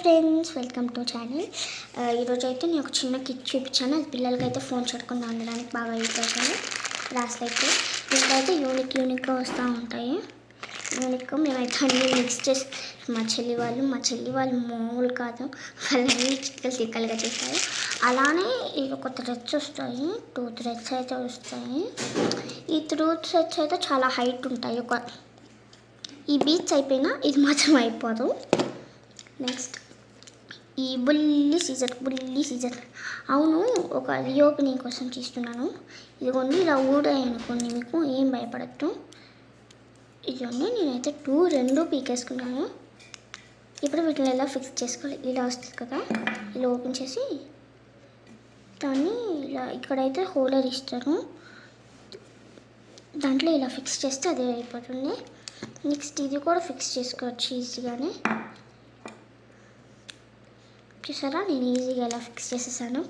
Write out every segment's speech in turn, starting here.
Friends, welcome to channel. ఈరోజు అయితే నేను ఒక చిన్న కిట్ చూపించాను. అది పిల్లలకైతే ఫోన్ చూడకుండా ఉండడానికి బాగా యూజ్ అవుతుంది. రాసులు అయితే దీనికైతే యూనిక్గా వస్తూ ఉంటాయి. యూనిక్గా మేమైతే అన్నీ మిక్స్ చేసి మా చెల్లి వాళ్ళు మామూలు కాదు, వాళ్ళన్నీ చిక్కలుగా చేస్తారు. అలానే ఇది ఒక థ్రెడ్స్ వస్తాయి, 2 థ్రెడ్స్ అయితే వస్తాయి. ఈ 2 థ్రెడ్స్ అయితే చాలా హైట్ ఉంటాయి. ఈ బీచ్ అయిపోయినా ఇది మాత్రం అయిపోదు. నెక్స్ట్ ఈ బుల్లి సీజర్ అవును, ఒక రీఓపెనింగ్ కోసం చేస్తున్నాను. ఇదిగోండి, ఇలా ఊడాయనుకోండి మీకు ఏం భయపడద్దు. ఇదిగోండి, నేనైతే రెండు పీకేసుకున్నాను. ఇప్పుడు వీటిని ఎలా ఫిక్స్ చేసుకోవాలి, ఇలా వస్తుంది కదా, ఇలా ఓపెన్ చేసి దాన్ని ఇలా ఇక్కడైతే హోల్డర్ ఇస్తారు, దాంట్లో ఇలా ఫిక్స్ చేస్తే అదే అయిపోతుంది. నెక్స్ట్ ఇది కూడా ఫిక్స్ చేసుకోవచ్చు ఈజీగానే. చూసారా, నేను ఈజీగా ఎలా ఫిక్స్ చేసేసాను.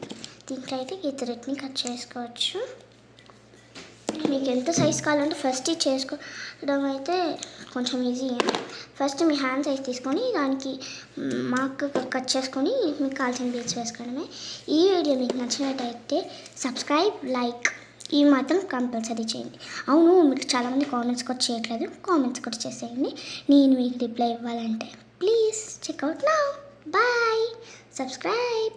దీంట్లో అయితే ఈ థ్రెడ్ని కట్ చేసుకోవచ్చు. మీకు ఎంత సైజ్ కావాలంటే ఫస్ట్ ఇది చేసుకోవడం అయితే కొంచెం ఈజీ. ఫస్ట్ మీ హ్యాండ్ సైజ్ తీసుకొని దానికి మార్క్ కట్ చేసుకొని మీకు కావాల్సిన బీట్స్ వేసుకోవడమే. ఈ వీడియో మీకు నచ్చినట్టయితే సబ్స్క్రైబ్, లైక్ ఇవి మాత్రం కంపల్సరీ చేయండి. అవును, మీకు చాలామంది కామెంట్స్ కూడా చేయట్లేదు, కామెంట్స్ కూడా చేసేయండి. నేను మీకు రిప్లై ఇవ్వాలంటే please check out now. Bye. Subscribe.